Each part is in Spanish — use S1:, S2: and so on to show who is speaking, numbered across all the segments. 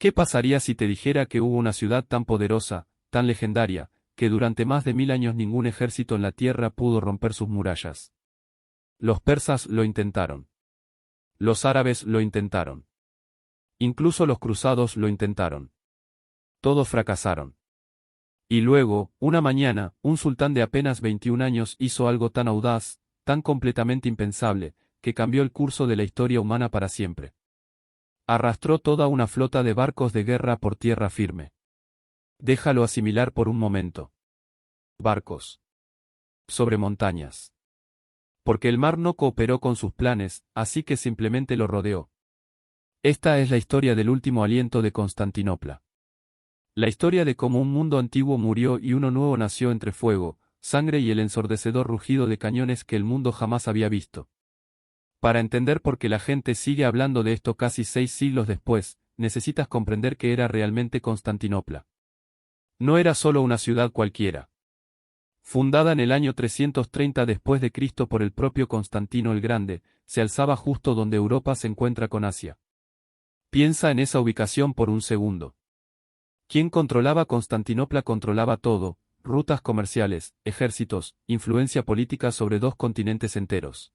S1: ¿Qué pasaría si te dijera que hubo una ciudad tan poderosa, tan legendaria, que durante más de 1000 años ningún ejército en la tierra pudo romper sus murallas? Los persas lo intentaron. Los árabes lo intentaron. Incluso los cruzados lo intentaron. Todos fracasaron. Y luego, una mañana, un sultán de apenas 21 años hizo algo tan audaz, tan completamente impensable, que cambió el curso de la historia humana para siempre. Arrastró toda una flota de barcos de guerra por tierra firme. Déjalo asimilar por un momento. Barcos. Sobre montañas. Porque el mar no cooperó con sus planes, así que simplemente lo rodeó. Esta es la historia del último aliento de Constantinopla. La historia de cómo un mundo antiguo murió y uno nuevo nació entre fuego, sangre y el ensordecedor rugido de cañones que el mundo jamás había visto. Para entender por qué la gente sigue hablando de esto casi 6 siglos después, necesitas comprender que era realmente Constantinopla. No era solo una ciudad cualquiera. Fundada en el año 330 después de Cristo por el propio Constantino el Grande, se alzaba justo donde Europa se encuentra con Asia. Piensa en esa ubicación por un segundo. Quien controlaba Constantinopla controlaba todo: rutas comerciales, ejércitos, influencia política sobre 2 continentes enteros.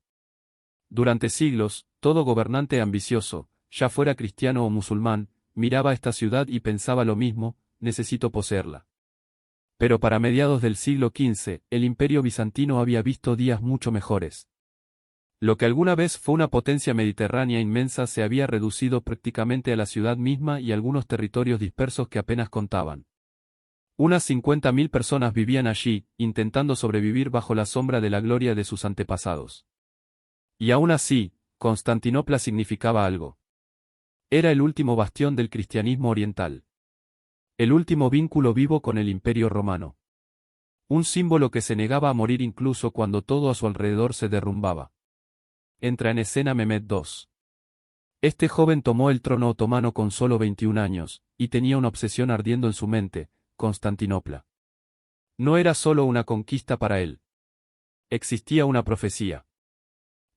S1: Durante siglos, todo gobernante ambicioso, ya fuera cristiano o musulmán, miraba esta ciudad y pensaba lo mismo: necesito poseerla. Pero para mediados del siglo XV, el Imperio bizantino había visto días mucho mejores. Lo que alguna vez fue una potencia mediterránea inmensa se había reducido prácticamente a la ciudad misma y algunos territorios dispersos que apenas contaban. Unas 50.000 personas vivían allí, intentando sobrevivir bajo la sombra de la gloria de sus antepasados. Y aún así, Constantinopla significaba algo. Era el último bastión del cristianismo oriental. El último vínculo vivo con el Imperio romano. Un símbolo que se negaba a morir incluso cuando todo a su alrededor se derrumbaba. Entra en escena Mehmed II. Este joven tomó el trono otomano con solo 21 años, y tenía una obsesión ardiendo en su mente: Constantinopla. No era solo una conquista para él. Existía una profecía.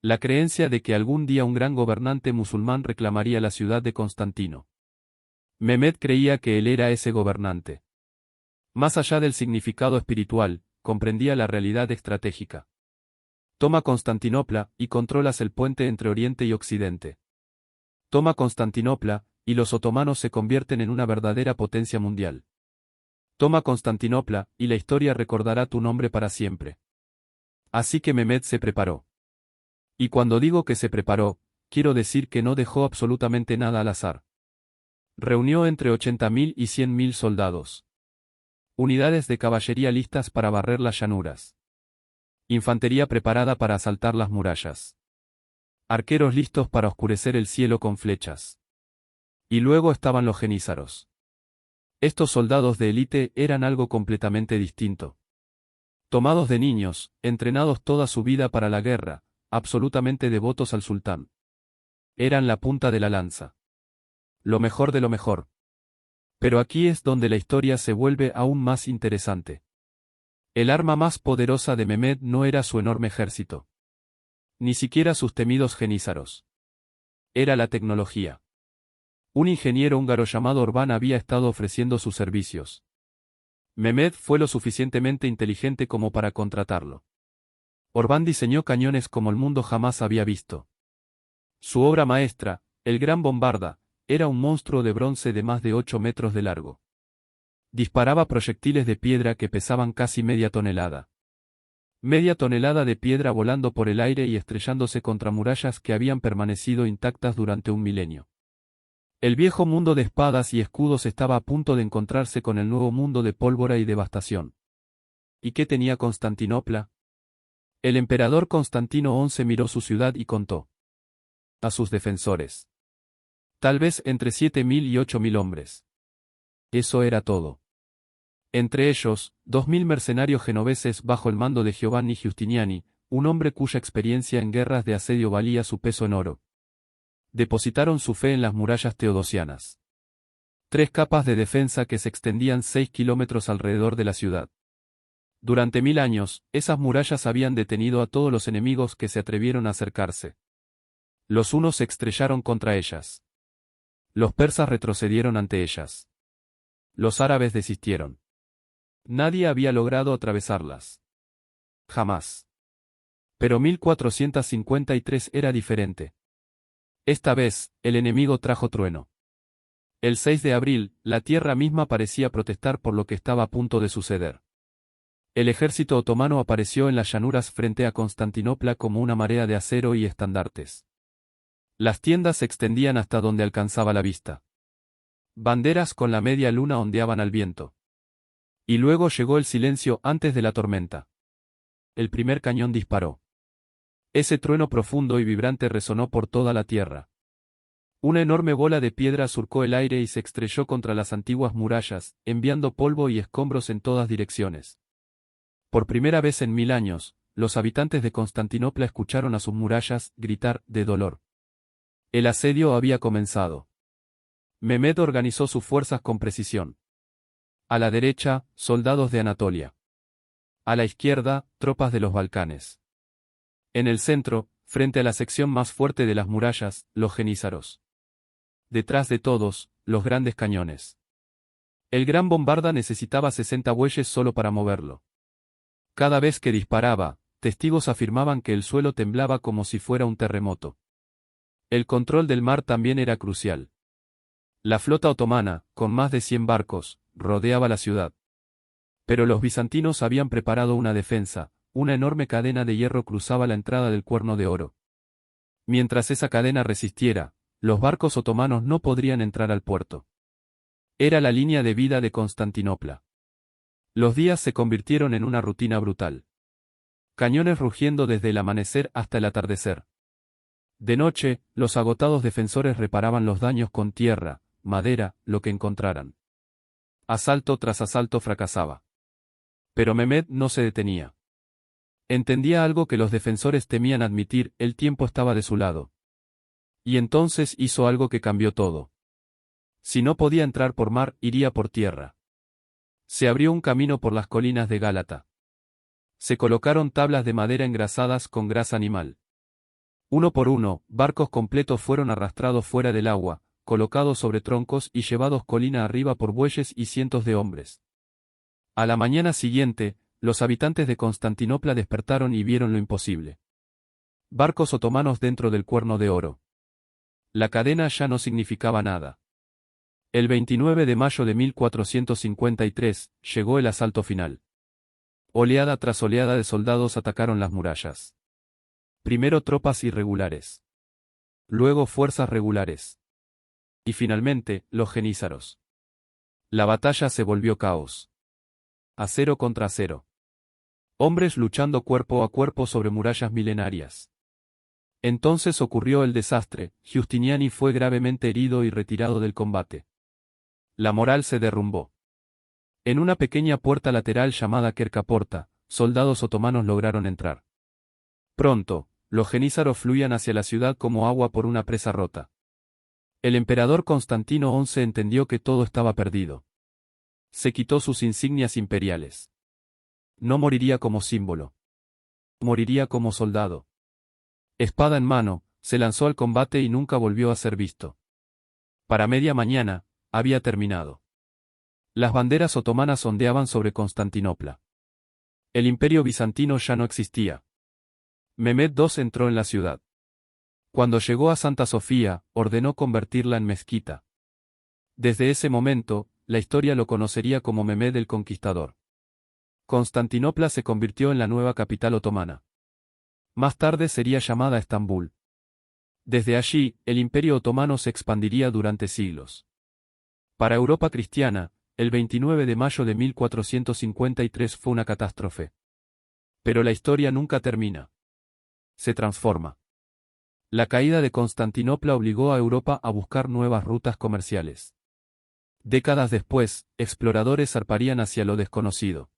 S1: La creencia de que algún día un gran gobernante musulmán reclamaría la ciudad de Constantino. Mehmed creía que él era ese gobernante. Más allá del significado espiritual, comprendía la realidad estratégica. Toma Constantinopla, y controlas el puente entre Oriente y Occidente. Toma Constantinopla, y los otomanos se convierten en una verdadera potencia mundial. Toma Constantinopla, y la historia recordará tu nombre para siempre. Así que Mehmed se preparó. Y cuando digo que se preparó, quiero decir que no dejó absolutamente nada al azar. Reunió entre 80.000 y 100.000 soldados. Unidades de caballería listas para barrer las llanuras. Infantería preparada para asaltar las murallas. Arqueros listos para oscurecer el cielo con flechas. Y luego estaban los genízaros. Estos soldados de élite eran algo completamente distinto. Tomados de niños, entrenados toda su vida para la guerra, absolutamente devotos al sultán. Eran la punta de la lanza. Lo mejor de lo mejor. Pero aquí es donde la historia se vuelve aún más interesante. El arma más poderosa de Mehmed no era su enorme ejército. Ni siquiera sus temidos genízaros. Era la tecnología. Un ingeniero húngaro llamado Orbán había estado ofreciendo sus servicios. Mehmed fue lo suficientemente inteligente como para contratarlo. Orbán diseñó cañones como el mundo jamás había visto. Su obra maestra, el Gran Bombarda, era un monstruo de bronce de más de 8 metros de largo. Disparaba proyectiles de piedra que pesaban casi media tonelada. Media tonelada de piedra volando por el aire y estrellándose contra murallas que habían permanecido intactas durante un milenio. El viejo mundo de espadas y escudos estaba a punto de encontrarse con el nuevo mundo de pólvora y devastación. ¿Y qué tenía Constantinopla? El emperador Constantino XI miró su ciudad y contó a sus defensores. Tal vez entre 7.000 y 8.000 hombres. Eso era todo. Entre ellos, 2.000 mercenarios genoveses bajo el mando de Giovanni Giustiniani, un hombre cuya experiencia en guerras de asedio valía su peso en oro. Depositaron su fe en las murallas teodosianas. 3 capas de defensa que se extendían 6 kilómetros alrededor de la ciudad. Durante 1000 años, esas murallas habían detenido a todos los enemigos que se atrevieron a acercarse. Los unos se estrellaron contra ellas. Los persas retrocedieron ante ellas. Los árabes desistieron. Nadie había logrado atravesarlas. Jamás. Pero 1453 era diferente. Esta vez, el enemigo trajo trueno. El 6 de abril, la tierra misma parecía protestar por lo que estaba a punto de suceder. El ejército otomano apareció en las llanuras frente a Constantinopla como una marea de acero y estandartes. Las tiendas se extendían hasta donde alcanzaba la vista. Banderas con la media luna ondeaban al viento. Y luego llegó el silencio antes de la tormenta. El primer cañón disparó. Ese trueno profundo y vibrante resonó por toda la tierra. Una enorme bola de piedra surcó el aire y se estrelló contra las antiguas murallas, enviando polvo y escombros en todas direcciones. Por primera vez en 1000 años, los habitantes de Constantinopla escucharon a sus murallas gritar de dolor. El asedio había comenzado. Mehmed organizó sus fuerzas con precisión. A la derecha, soldados de Anatolia. A la izquierda, tropas de los Balcanes. En el centro, frente a la sección más fuerte de las murallas, los jenízaros. Detrás de todos, los grandes cañones. El gran bombarda necesitaba 60 bueyes solo para moverlo. Cada vez que disparaba, testigos afirmaban que el suelo temblaba como si fuera un terremoto. El control del mar también era crucial. La flota otomana, con más de 100 barcos, rodeaba la ciudad. Pero los bizantinos habían preparado una defensa, una enorme cadena de hierro cruzaba la entrada del Cuerno de Oro. Mientras esa cadena resistiera, los barcos otomanos no podrían entrar al puerto. Era la línea de vida de Constantinopla. Los días se convirtieron en una rutina brutal. Cañones rugiendo desde el amanecer hasta el atardecer. De noche, los agotados defensores reparaban los daños con tierra, madera, lo que encontraran. Asalto tras asalto fracasaba. Pero Mehmed no se detenía. Entendía algo que los defensores temían admitir, el tiempo estaba de su lado. Y entonces hizo algo que cambió todo. Si no podía entrar por mar, iría por tierra. Se abrió un camino por las colinas de Gálata. Se colocaron tablas de madera engrasadas con grasa animal. Uno por uno, barcos completos fueron arrastrados fuera del agua, colocados sobre troncos y llevados colina arriba por bueyes y cientos de hombres. A la mañana siguiente, los habitantes de Constantinopla despertaron y vieron lo imposible. Barcos otomanos dentro del Cuerno de Oro. La cadena ya no significaba nada. El 29 de mayo de 1453, llegó el asalto final. Oleada tras oleada de soldados atacaron las murallas. Primero tropas irregulares. Luego fuerzas regulares. Y finalmente, los jenízaros. La batalla se volvió caos. Acero contra acero. Hombres luchando cuerpo a cuerpo sobre murallas milenarias. Entonces ocurrió el desastre, Giustiniani fue gravemente herido y retirado del combate. La moral se derrumbó. En una pequeña puerta lateral llamada Quercaporta, soldados otomanos lograron entrar. Pronto, los jenízaros fluían hacia la ciudad como agua por una presa rota. El emperador Constantino XI entendió que todo estaba perdido. Se quitó sus insignias imperiales. No moriría como símbolo. Moriría como soldado. Espada en mano, se lanzó al combate y nunca volvió a ser visto. Para media mañana, había terminado. Las banderas otomanas ondeaban sobre Constantinopla. El imperio bizantino ya no existía. Mehmed II entró en la ciudad. Cuando llegó a Santa Sofía, ordenó convertirla en mezquita. Desde ese momento, la historia lo conocería como Mehmed el Conquistador. Constantinopla se convirtió en la nueva capital otomana. Más tarde sería llamada Estambul. Desde allí, el imperio otomano se expandiría durante siglos. Para Europa cristiana, el 29 de mayo de 1453 fue una catástrofe. Pero la historia nunca termina. Se transforma. La caída de Constantinopla obligó a Europa a buscar nuevas rutas comerciales. Décadas después, exploradores zarparían hacia lo desconocido.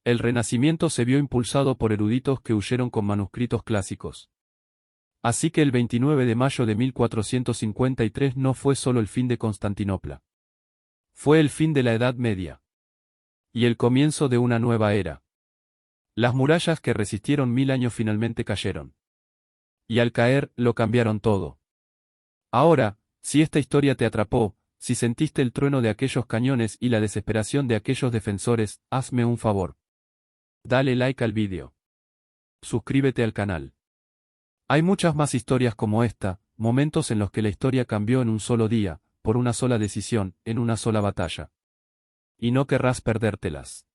S1: El Renacimiento se vio impulsado por eruditos que huyeron con manuscritos clásicos. Así que el 29 de mayo de 1453 no fue solo el fin de Constantinopla. Fue el fin de la Edad Media. Y el comienzo de una nueva era. Las murallas que resistieron 1000 años finalmente cayeron. Y al caer, lo cambiaron todo. Ahora, Si esta historia te atrapó, si sentiste el trueno de aquellos cañones y la desesperación de aquellos defensores, hazme un favor. Dale like al vídeo. Suscríbete al canal. Hay muchas más historias como esta, momentos en los que la historia cambió en un solo día, por una sola decisión, en una sola batalla. Y no querrás perdértelas.